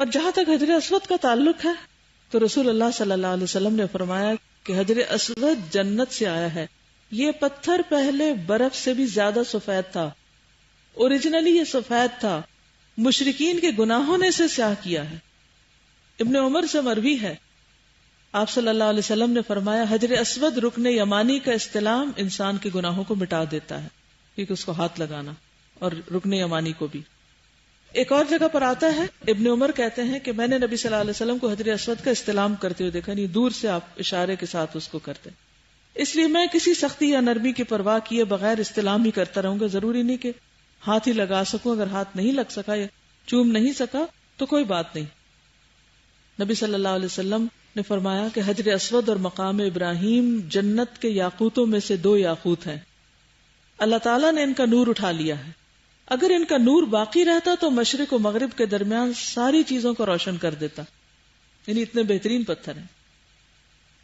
اور جہاں تک حجر اسود کا تعلق ہے تو رسول اللہ صلی اللہ علیہ وسلم نے فرمایا کہ حجر اسود جنت سے آیا ہے. یہ پتھر پہلے برف سے بھی زیادہ سفید تھا. اوریجنلی یہ سفید تھا، مشرکین کے گناہوں نے اسے سیاہ کیا ہے. ابن عمر سے مروی ہے، آپ صلی اللہ علیہ وسلم نے فرمایا حجر اسود رکن یمانی کا استلام انسان کے گناہوں کو مٹا دیتا ہے، کیونکہ اس کو ہاتھ لگانا، اور رکن یمانی کو بھی. ایک اور جگہ پر آتا ہے، ابن عمر کہتے ہیں کہ میں نے نبی صلی اللہ علیہ وسلم کو حجر اسود کا استلام کرتے ہوئے دیکھا، نہیں دور سے آپ اشارے کے ساتھ اس کو کرتے. اس لیے میں کسی سختی یا نرمی کی پرواہ کیے بغیر استلام ہی کرتا رہوں گا. ضروری نہیں کہ ہاتھ ہی لگا سکوں، اگر ہاتھ نہیں لگ سکا یا چوم نہیں سکا تو کوئی بات نہیں. نبی صلی اللہ علیہ وسلم نے فرمایا کہ حجر اسود اور مقام ابراہیم جنت کے یاقوتوں میں سے 2 یاقوت ہیں. اللہ تعالیٰ نے ان کا نور اٹھا لیا ہے. اگر ان کا نور باقی رہتا تو مشرق و مغرب کے درمیان ساری چیزوں کو روشن کر دیتا. یعنی اتنے بہترین پتھر ہیں.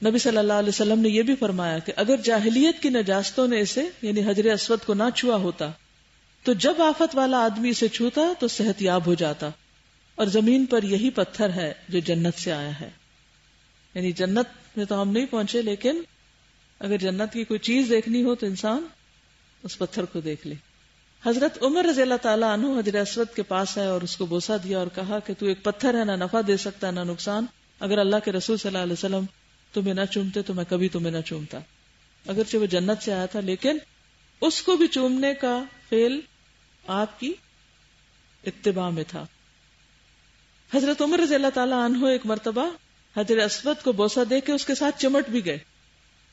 نبی صلی اللہ علیہ وسلم نے یہ بھی فرمایا کہ اگر جاہلیت کی نجاستوں نے اسے یعنی حجر اسود کو نہ چھوا ہوتا تو جب آفت والا آدمی اسے چھوتا تو صحت یاب ہو جاتا. اور زمین پر یہی پتھر ہے جو جنت سے آیا ہے. یعنی جنت میں تو ہم نہیں پہنچے، لیکن اگر جنت کی کوئی چیز دیکھنی ہو تو انسان اس پتھر کو دیکھ لے. حضرت عمر رضی اللہ تعالیٰ عنہ حجر اسود کے پاس آئے اور اس کو بوسہ دیا اور کہا کہ تو ایک پتھر ہے، نہ نفع دے سکتا نہ نقصان. اگر اللہ کے رسول صلی اللہ علیہ وسلم تمہیں نہ چومتے تو میں کبھی تمہیں نہ چومتا. اگرچہ وہ جنت سے آیا تھا لیکن اس کو بھی چومنے کا فعل آپ کی اتباع میں تھا. حضرت عمر رضی اللہ تعالیٰ عنہ ایک مرتبہ حجر اسود کو بوسہ دے کے اس کے ساتھ چمٹ بھی گئے.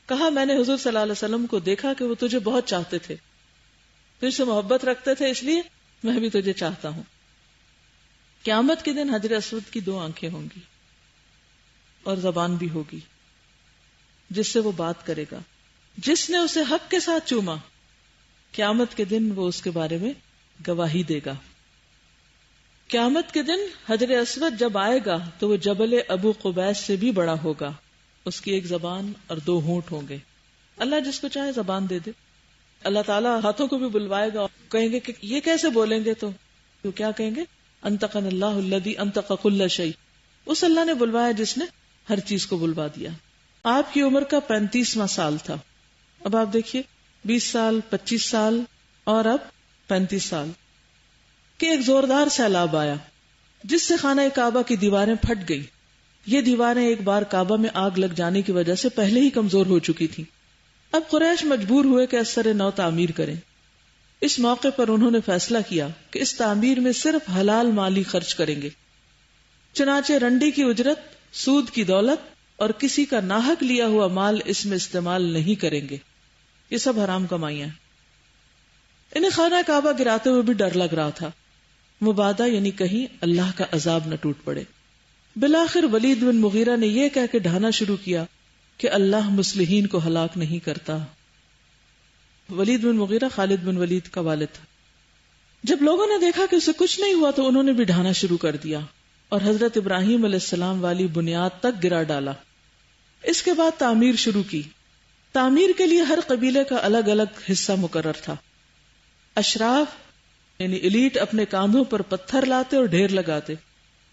کہا میں نے حضور صلی اللہ علیہ وسلم کو دیکھا کہ وہ تجھے بہت چاہتے تھے، تجھ سے محبت رکھتے تھے، اس لیے میں بھی تجھے چاہتا ہوں. قیامت کے دن حجر اسود کی 2 آنکھیں ہوں گی اور زبان بھی ہوگی جس سے وہ بات کرے گا. جس نے اسے حق کے ساتھ چوما قیامت کے دن وہ اس کے بارے میں گواہی دے گا. قیامت کے دن حجر اسود جب آئے گا تو وہ جبل ابو قبیس سے بھی بڑا ہوگا. اس کی 1 زبان اور 2 ہونٹ ہوں گے. اللہ جس کو چاہے زبان دے دے. اللہ تعالیٰ ہاتھوں کو بھی بلوائے گا، کہیں گے کہ یہ کیسے بولیں گے، تو کیا کہیں گے؟ انطقنا اللہ الذی انطق کل شیء. اس اللہ نے بلوایا جس نے ہر چیز کو بلوا دیا. آپ کی عمر کا 35واں سال تھا. اب آپ دیکھیے 20 سال 25 سال اور اب 35 سال کہ ایک زوردار سیلاب آیا جس سے خانہ کعبہ کی دیواریں پھٹ گئی. یہ دیواریں ایک بار کعبہ میں آگ لگ جانے کی وجہ سے پہلے ہی کمزور ہو چکی تھی. اب قریش مجبور ہوئے کہ اثر نو تعمیر کریں. اس موقع پر انہوں نے فیصلہ کیا کہ اس تعمیر میں صرف حلال مالی خرچ کریں گے. چنانچہ رنڈی کی اجرت، سود کی دولت اور کسی کا ناحق لیا ہوا مال اس میں استعمال نہیں کریں گے. یہ سب حرام کمائیاں. انہیں خانہ کعبہ گراتے ہوئے بھی ڈر لگ رہا تھا، مبادا یعنی کہیں اللہ کا عذاب نہ ٹوٹ پڑے. بالآخر ولید بن مغیرہ نے یہ کہہ کے ڈھانا شروع کیا کہ اللہ مصلحین کو ہلاک نہیں کرتا. ولید بن مغیرہ خالد بن ولید کا والد تھا. جب لوگوں نے دیکھا کہ اسے کچھ نہیں ہوا تو انہوں نے بھی ڈھانا شروع کر دیا اور حضرت ابراہیم علیہ السلام والی بنیاد تک گرا ڈالا. اس کے بعد تعمیر شروع کی. تعمیر کے لیے ہر قبیلے کا الگ الگ حصہ مقرر تھا. اشراف یعنی ایلیٹ اپنے کاندھوں پر پتھر لاتے اور ڈھیر لگاتے.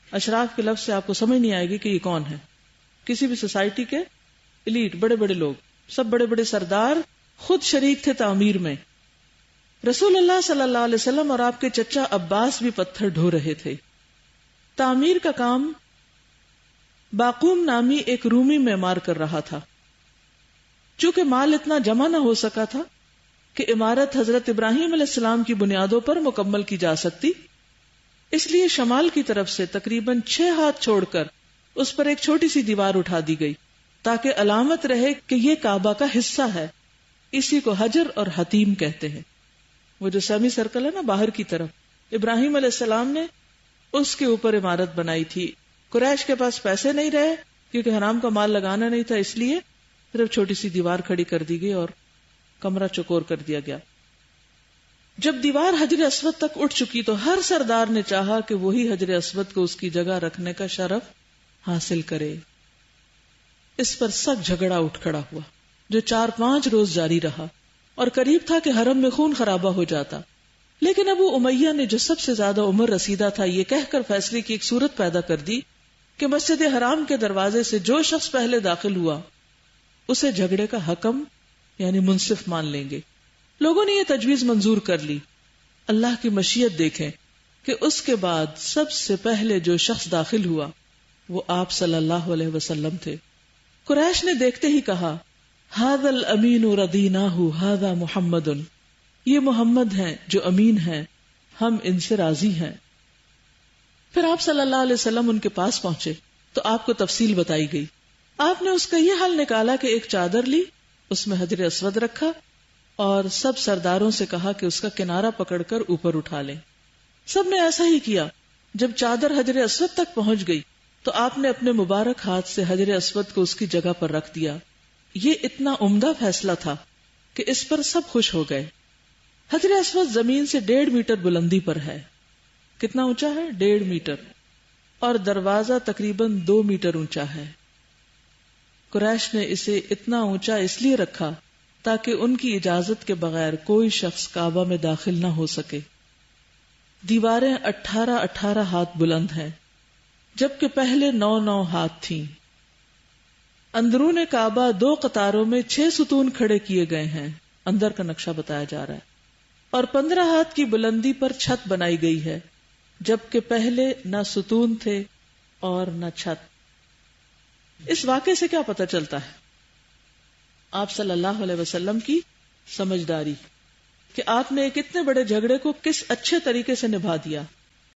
اشراف کے لفظ سے آپ کو سمجھ نہیں آئے گی کہ یہ کون ہے. کسی بھی سوسائٹی کے ایلیٹ، بڑے بڑے لوگ، سب بڑے بڑے سردار خود شریک تھے تعمیر میں. رسول اللہ صلی اللہ علیہ وسلم اور آپ کے چچا عباس بھی پتھر ڈھو رہے تھے. تعمیر کا کام باقوم نامی ایک رومی معمار کر رہا تھا. چونکہ مال اتنا جمع نہ ہو سکا تھا کہ عمارت حضرت ابراہیم علیہ السلام کی بنیادوں پر مکمل کی جا سکتی، اس لیے شمال کی طرف سے تقریباً 6 ہاتھ چھوڑ کر اس پر ایک چھوٹی سی دیوار اٹھا دی گئی تاکہ علامت رہے کہ یہ کعبہ کا حصہ ہے. اسی کو حجر اور حتیم کہتے ہیں. وہ جو سیمی سرکل ہے نا باہر کی طرف، ابراہیم علیہ السلام نے اس کے اوپر عمارت بنائی تھی. قریش کے پاس پیسے نہیں رہے کیونکہ حرام کا مال لگانا نہیں تھا، اس لیے صرف چھوٹی سی دیوار کھڑی کر دی گئی اور کمرہ چکور کر دیا گیا. جب دیوار حجر اسود تک اٹھ چکی تو ہر سردار نے چاہا کہ وہی حجر اسود کو اس کی جگہ رکھنے کا شرف حاصل کرے. اس پر سخت جھگڑا اٹھ کھڑا ہوا جو 4-5 روز جاری رہا اور قریب تھا کہ حرم میں خون خرابہ ہو جاتا. لیکن ابو امیہ نے جو سب سے زیادہ عمر رسیدہ تھا یہ کہہ کر فیصلے کی ایک صورت پیدا کر دی کہ مسجد حرام کے دروازے سے جو شخص پہلے داخل ہوا اسے جھگڑے کا حکم یعنی منصف مان لیں گے. لوگوں نے یہ تجویز منظور کر لی. اللہ کی مشیت دیکھیں کہ اس کے بعد سب سے پہلے جو شخص داخل ہوا وہ آپ صلی اللہ علیہ وسلم تھے. قریش نے دیکھتے ہی کہا ھذا الامین رضیناہ ھذا محمد، یہ محمد ہیں جو امین ہیں، ہم ان سے راضی ہیں. پھر آپ صلی اللہ علیہ وسلم ان کے پاس پہنچے تو آپ کو تفصیل بتائی گئی. آپ نے اس کا یہ حل نکالا کہ ایک چادر لی، اس میں حجر اسود رکھا اور سب سرداروں سے کہا کہ اس کا کنارہ پکڑ کر اوپر اٹھا لیں. سب نے ایسا ہی کیا. جب چادر حجر اسود تک پہنچ گئی تو آپ نے اپنے مبارک ہاتھ سے حجر اسود کو اس کی جگہ پر رکھ دیا. یہ اتنا عمدہ فیصلہ تھا کہ اس پر سب خوش ہو گئے. حجر اسود زمین سے 1.5 میٹر بلندی پر ہے. کتنا اونچا ہے؟ 1.5 میٹر. اور دروازہ تقریباً 2 میٹر اونچا ہے. قریش نے اسے اتنا اونچا اس لیے رکھا تاکہ ان کی اجازت کے بغیر کوئی شخص کعبہ میں داخل نہ ہو سکے. دیواریں 18 ہاتھ بلند ہیں جبکہ پہلے 9 ہاتھ تھیں. اندرون کعبہ 2 قطاروں میں 6 ستون کھڑے کیے گئے ہیں. اندر کا نقشہ بتایا جا رہا ہے. اور 15 ہاتھ کی بلندی پر چھت بنائی گئی ہے جبکہ پہلے نہ ستون تھے اور نہ چھت. اس واقعے سے کیا پتہ چلتا ہے؟ آپ صلی اللہ علیہ وسلم کی سمجھداری کہ آپ نے ایک اتنے بڑے جھگڑے کو کس اچھے طریقے سے نبھا دیا.